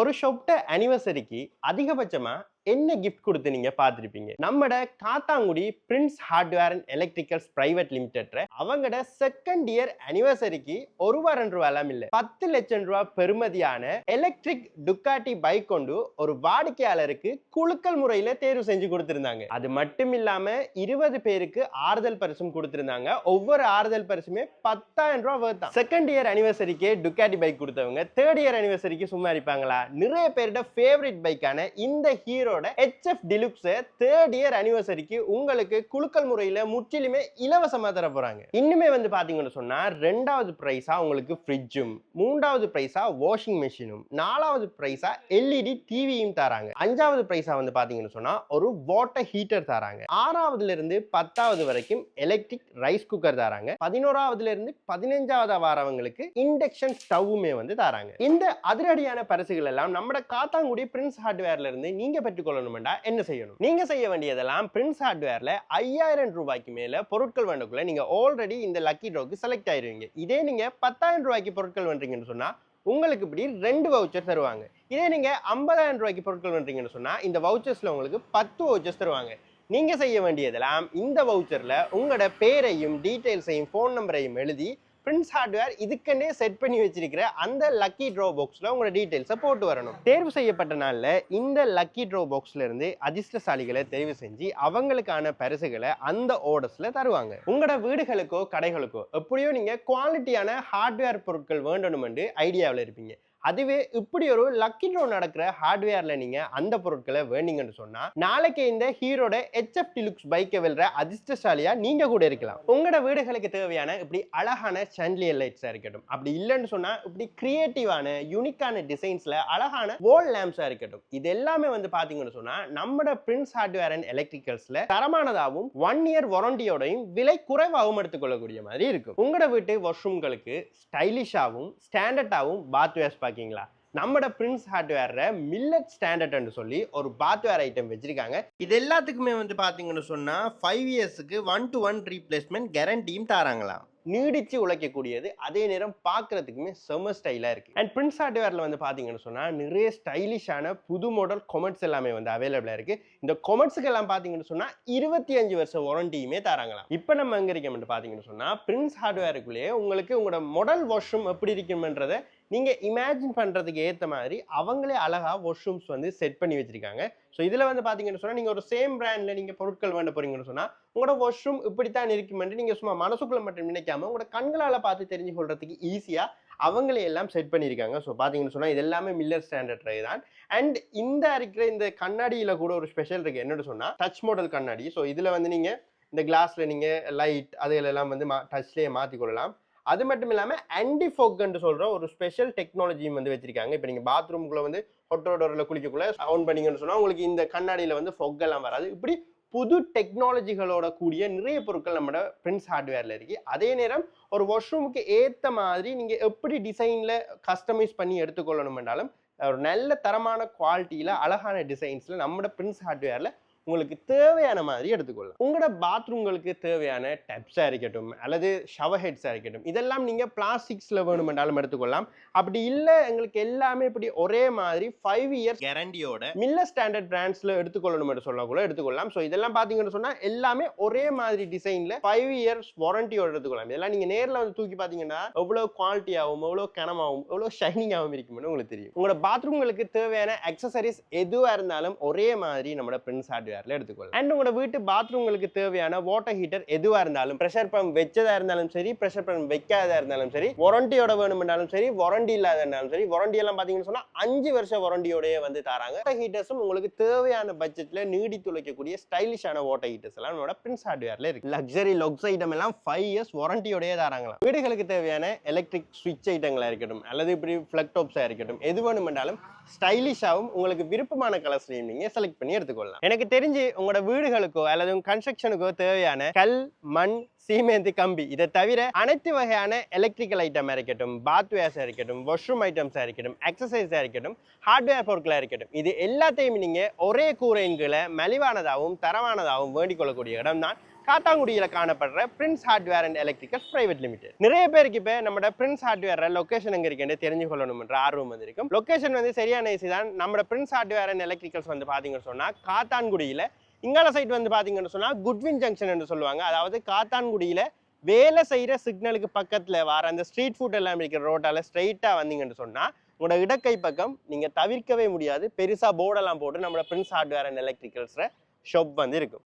ஒரு ஷாப்ட அனிவர்சரிக்கு அதிகபட்சமா என்ன கிஃப்ட் கொடுத்து நீங்க பார்த்திருப்பீங்க? நம்மட Kattankudy prince hardware and electricals private limited அவங்கட செகண்ட் இயர் அனிவர்சரிக்கு ₹1,200 எல்லாம் இல்ல 10 லட்சம் ரூபாய் பெறுமதியான எலக்ட்ரிக் டுக்காட்டி பைக் கொண்டு ஒரு வாடிக்கையாளருக்கு குலுக்கல் முறையில தேர்வு செஞ்சு கொடுத்திருந்தாங்க. அது மட்டும் இல்லாம 20 பேருக்கு ஆறுதல் பரிசும் கொடுத்திருந்தாங்க. ஒவ்வொரு ஆறுதல் பரிசுமே ₹10,000 worth. செகண்ட் இயர் அனிவர்சரிக்கு டுக்காட்டி பைக் கொடுத்தவங்க தேர்ட் இயர் அனிவர்சரிக்கு சும்மா இருப்பாங்களா? நிறைய பேரோட ஃபேவரட் பைக்கான இந்த ஹீரோட HF Deluxe தேர்ட் இயர் அனிவர்சரிக்கு உங்களுக்கு குலுக்கல் முறையில முற்றிலுமே இலவசமா தர போறாங்க. இன்னுமே வந்து பாத்தீங்கன்னு சொன்னா ரெண்டாவது பிரைஸா உங்களுக்கு ஃப்ரிட்ஜும், மூன்றாவது பிரைஸா வாஷிங் மெஷினும், நாலாவது பிரைஸா LED டிவியும் தராங்க. அஞ்சாவது பிரைஸா வந்து பாத்தீங்கன்னு சொன்னா ஒரு வாட்டர் ஹீட்டர் தராங்க. ஆறாவதுல இருந்து 10வது வரைக்கும் எலக்ட்ரிக் ரைஸ் குக்கர் தராங்க. 11வதுல இருந்து 15வது வாரவங்களுக்கு இண்டக்ஷன் ஸ்டவ்வுமே வந்து தராங்க. இந்த அதிரடியான பரிசுகள் எல்லாம் நம்ம காத்தாங்குடி பிரின்ஸ் ஹார்ட்வேர்ல இருந்து நீங்க பெற்றுக்கொள்ளணும்டா என்ன செய்யணும்? நீங்க செய்ய வேண்டியதெல்லாம் பிரின்ஸ் ஹார்ட்வேர்ல ₹5,000 மேல பொருட்கள் வேண்டக்குள்ள நீங்க ஆல்ரெடி இந்த லக்கி ட்ராக்கு செலக்ட் ஆயிருவீங்க. இதே நீங்க ₹10,000 பொருட்கள் வேண்டீங்கன்னு சொன்னா உங்களுக்கு இப்படி 2 வவுச்சர் தருவாங்க. இதே நீங்க ₹50,000 பொருட்கள் வேண்டீங்கன்னு சொன்னா இந்த வவுச்சர்ஸ்ல உங்களுக்கு 10 வவுச்சர்ஸ் தருவாங்க. நீங்க செய்ய வேண்டியதெல்லாம் இந்த வவுச்சர்ல உங்களோட பேரையும் டீடைல்ஸையும் ஃபோன் நம்பரையும் எழுதி பிரின்ஸ் ஹார்ட்வேர் இதுக்கன்னே செட் பண்ணி வச்சிருக்கிற அந்த லக்கி ட்ரா பாக்ஸ்ல உங்களோட டீடைல்ஸை போட்டு வரணும். தேர்வு செய்யப்பட்ட நாள்ல இந்த லக்கி ட்ரா பாக்ஸ்ல இருந்து அதிர்ஷ்டசாலிகளை தெரிவு செஞ்சு அவங்களுக்கான பரிசுகளை அந்த ஆர்டர்ஸ்ல தருவாங்க. உங்களோட வீடுகளுக்கோ கடைகளுக்கோ எப்படியோ நீங்க குவாலிட்டியான ஹார்ட்வேர் பொருட்கள் வேண்டணும்னு ஐடியாவில் இருப்பீங்க. அதுவே இப்படி ஒரு லக்கி ட்ரா நடக்கிற ஹார்ட்வேர்ல நீங்க அந்த பொருட்களை வேண்டிங்கன்னு சொன்னா நாளைக்கு இந்த ஹீரோட HF Deluxe பைக்கை வெல்ற அதிர்ஷ்டசாலியா நீங்க கூட இருக்கலாம். உங்களோட வீடுகளுக்கு தேவையான இப்படி அழகான சாண்டிலியர் லைட்ஸா இருக்கட்டும், அப்படி இல்லைன்னு சொன்னா இப்படி கிரியேட்டிவான யூனிக்கான டிசைன்ஸ்ல அழகான வால் லேம்ப்ஸா இருக்கட்டும், இது எல்லாமே வந்து பாத்தீங்கன்னு சொன்னா நம்மட பிரின்ஸ் ஹார்ட்வேர் அண்ட் எலக்ட்ரிக்கல்ஸ்ல தரமானதாகவும் 1 இயர் வாரண்டியோடையும் விலை குறைவாகவும் எடுத்துக்கொள்ளக்கூடிய மாதிரி இருக்கும். உங்களோட வீட்டு வாஷ்ரூம்களுக்கு ஸ்டைலிஷாவும் ஸ்டாண்டர்டாவும் பாத்வேர்ஸ் பாக்கீங்களா? நம்மட பிரின்ஸ் ஹார்ட்வேர்ல மில்லட் ஸ்டாண்டர்ட்னு சொல்லி ஒரு பாத்வேர் ஐட்டம் வச்சிருக்காங்க. இது எல்லாத்துக்குமே வந்து பாத்தீங்கன்னு சொன்னா 5 இயர்ஸ்க்கு 1-to-1 ரீப்ளேஸ்மெண்ட் கேரண்டியும் தராங்களாம். நீடிச்சு உழைக்கக்கூடியது, அதே நேரம் பார்க்கறதுக்குமே செம ஸ்டைலா இருக்கு. அண்ட் பிரின்ஸ் ஹார்ட்வேர்ல வந்து பாத்தீங்கன்னு சொன்னா நிறைய ஸ்டைலிஷான புது மாடல் கொமெட்ஸ் எல்லாமே வந்து அவைலபிளா இருக்கு. இந்த கொமெட்ஸ்க்கு எல்லாம் பாத்தீங்கன்னு சொன்னா 25 வருஷம் வாரண்டியுமே தராங்களாம். இப்போ நம்ம எங்க இருக்கோம்னு பாத்தீங்கன்னு சொன்னா பிரின்ஸ் ஹார்ட்வேருக்குள்ளேயே உங்களுக்கு உங்களோட மாடல் வாஷ்ரூம் எப்படி இருக்கும்ன்றதை நீங்க இமேஜின் பண்றதுக்கு ஏத்த மாதிரி அவங்களே அழகா வாஷ்ரூம்ஸ் வந்து செட் பண்ணி வச்சிருக்காங்க. ஸோ இதுல வந்து பாத்தீங்கன்னு சொன்னா நீங்க ஒரு சேம் பிராண்ட்ல நீங்க பொருட்கள் வேண்ட போறீங்கன்னு சொன்னா உங்களோட வாஷ்ரூம் இப்படித்தான் இருக்குமென்று நீங்க சும்மா மனசுக்குள்ள மட்டும் நினைக்காம உங்களோட கண்களால பார்த்து தெரிஞ்சு கொள்றதுக்கு ஈஸியா அவங்களே எல்லாம் செட் பண்ணியிருக்காங்க. ஸோ பாத்தீங்கன்னு சொன்னா இது எல்லாமே மில்லர் ஸ்டாண்டர்ட் ட்ரை தான். அண்ட் இந்த இருக்கிற இந்த கண்ணாடியில கூட ஒரு ஸ்பெஷல் இருக்கு. என்னன்னு சொன்னா டச் மாடல் கண்ணாடி. ஸோ இதுல வந்து நீங்க இந்த கிளாஸ்ல நீங்க லைட் அதுகளெல்லாம் வந்து டச்லயே மாத்தி கொள்ளலாம். அது மட்டும் இல்லாம ஆன்டி ஃபோக்னு சொல்ற ஒரு ஸ்பெஷல் டெக்னாலஜியும் வந்து வச்சிருக்காங்க. இப்போ நீங்க பாத்ரூம்குள்ள வந்து ஹொட்டோடோர்ல குளிக்கக்குள்ள ஆன் பண்ணீங்கன்னு சொன்னா உங்களுக்கு இந்த கண்ணாடியில வந்து ஃபொக் எல்லாம் வராது. இப்படி புது டெக்னாலஜிகளோட கூடிய நிறைய பொருட்கள் நம்ம பிரின்ஸ் ஹார்ட்வேர்ல இருக்கு. அதே நேரம் ஒரு வாஷ்ரூமுக்கு ஏத்த மாதிரி நீங்க எப்படி டிசைன்ல கஸ்டமைஸ் பண்ணி எடுத்துக்கொள்ளணும்னாலும் ஒரு நல்ல தரமான குவாலிட்டியில அழகான டிசைன்ஸ்ல நம்ம பிரின்ஸ் ஹார்ட்வேர்ல உங்களுக்கு தேவையான மாதிரி எடுத்துக்கொள்ளலாம். உங்களோட பாத்ரூம்களுக்கு தேவையான டப்ஸா இருக்கட்டும் அல்லது ஷவர் ஹெட்ஸா இருக்கட்டும், இதெல்லாம் நீங்க பிளாஸ்டிக்ஸ்ல வேணுமென்றாலும் எடுத்துக்கொள்ளலாம். அப்படி இல்லை எங்களுக்கு எல்லாமே இப்படி ஒரே மாதிரி 5 இயர்ஸ் கேரண்டியோட மில்லர் ஸ்டாண்டர்ட் பிராண்ட்ஸ்ல எடுத்துக்கொள்ளணும் என்று சொல்ல கூட எடுத்துக்கொள்ளலாம். ஸோ இதெல்லாம் பாத்தீங்கன்னு சொன்னா எல்லாமே ஒரே மாதிரி டிசைன்ல 5 இயர்ஸ் வாரண்டியோட எடுத்துக்கொள்ளலாம். இதெல்லாம் நீங்க நேரில் வந்து தூக்கி பாத்தீங்கன்னா எவ்வளவு குவாலிட்டியாகவும் எவ்வளவு கனமாகவும் எவ்வளவு ஷைனிங்காகவும் இருக்கும்னு உங்களுக்கு தெரியும். உங்களோட பாத்ரூம்களுக்கு தேவையான அக்சசரிஸ் எதுவா இருந்தாலும் ஒரே மாதிரி நம்ம பிரின்ஸ் ஹார்ட்வேர் எடுத்துக்கொள்ளலாம். அண்ட் உங்களோட வீட்டு பாத்ரூம்களுக்கு தேவையான வாட்டர் ஹீட்டர் எதுவா இருந்தாலும், பிரஷர் பம்ப் வெச்சதா இருந்தாலும் சரி, பிரஷர் பம்ப் வைக்காததா இருந்தாலும் சரி, வாரண்டியோட வேணும்னாலும் சரி, வாரண்டி இல்லாத இருந்தாலும் சரி, வாரண்டி எல்லாம் பாத்தீங்கன்னு சொன்னா 5 வருஷ வாரண்டியோடயே வந்து தராங்க. வாட்டர் ஹீட்டர்ஸும் உங்களுக்கு தேவையான பட்ஜெட்ல நீடித்து உழைக்கக்கூடிய ஸ்டைலிஷான வாட்டர் ஹீட்டர்ஸ் எல்லாம் நம்மளோட பிரின்ஸ் ஹார்ட்வேர்ல இருக்கு. லக்ஸரி லக்ஸ் ஐட்டம் எல்லாம் 5 இயர்ஸ் வாரண்டியோடயே தராங்களாம். வீடுகளுக்கு தேவையான எலக்ட்ரிக் ஸ்விட்ச் ஐட்டங்களா இருக்கட்டும் அல்லது இப்படி பிளக் டாப்ஸா இருக்கட்டும், எது வேணும்னாலும் ஸ்டைலிஷாவும் உங்களுக்கு விருப்பமான கலர்ஸ்லையும் நீங்க செலக்ட் பண்ணி எடுத்துக்கொள்ளலாம். எனக்கு தெரிஞ்சு உங்களோட வீடுகளுக்கோ அல்லது கன்ஸ்ட்ரக்ஷனுக்கோ தேவையான கல், மண், சீமெந்து, கம்பி இதை தவிர அனைத்து வகையான எலக்ட்ரிக்கல் ஐட்டம் இருக்கட்டும், பாத்வேர்ஸா இருக்கட்டும், வாஷ்ரூம் ஐட்டம்ஸா இருக்கட்டும், எக்ஸசைஸா இருக்கட்டும், ஹார்ட்வேர் பொருட்களா இருக்கட்டும், இது எல்லாத்தையும் நீங்க ஒரே கூரையின் கீழே மலிவானதாகவும் தரமானதாகவும் வேண்டிக் கொள்ளக்கூடிய இடம் தான் காத்தாங்குடியில் காணப்படுற prince hardware and electricals private limited. நிறைய பேருக்கு இப்போ நம்ம பிரின்ஸ் ஹார்ட்வேர் லொகேஷன் எங்க இருக்குன்னு தெரிஞ்சு கொள்ளணும்ன்ற ஆர்வம் இருக்கும். லொகேஷன் வந்து சரியான ஈஸி தான். நம்ம பிரின்ஸ் ஹார்ட்வேர் அண்ட் எலக்ட்ரிக்கல்ஸ் வந்து பாத்தீங்கன்னு சொன்னா காத்தான்குடியில இங்கால சைட் வந்து பாத்தீங்கன்னு சொன்னா குட்வின் ஜங்ஷன் என்று சொல்லுவாங்க. அதாவது காத்தான்குடியில வேலை செய்யற சிக்னலுக்கு பக்கத்துல வர அந்த ஸ்ட்ரீட் ஃபுட் எல்லாம் இருக்கிற ரோட்டால ஸ்ட்ரைட்டா வந்தீங்கன்னு சொன்னா உங்களோட இடக்கை பக்கம் நீங்க தவிர்க்கவே முடியாது பெருசா போர்டெல்லாம் போட்டு நம்ம Prince hardware and electricals shop வந்து இருக்கும்.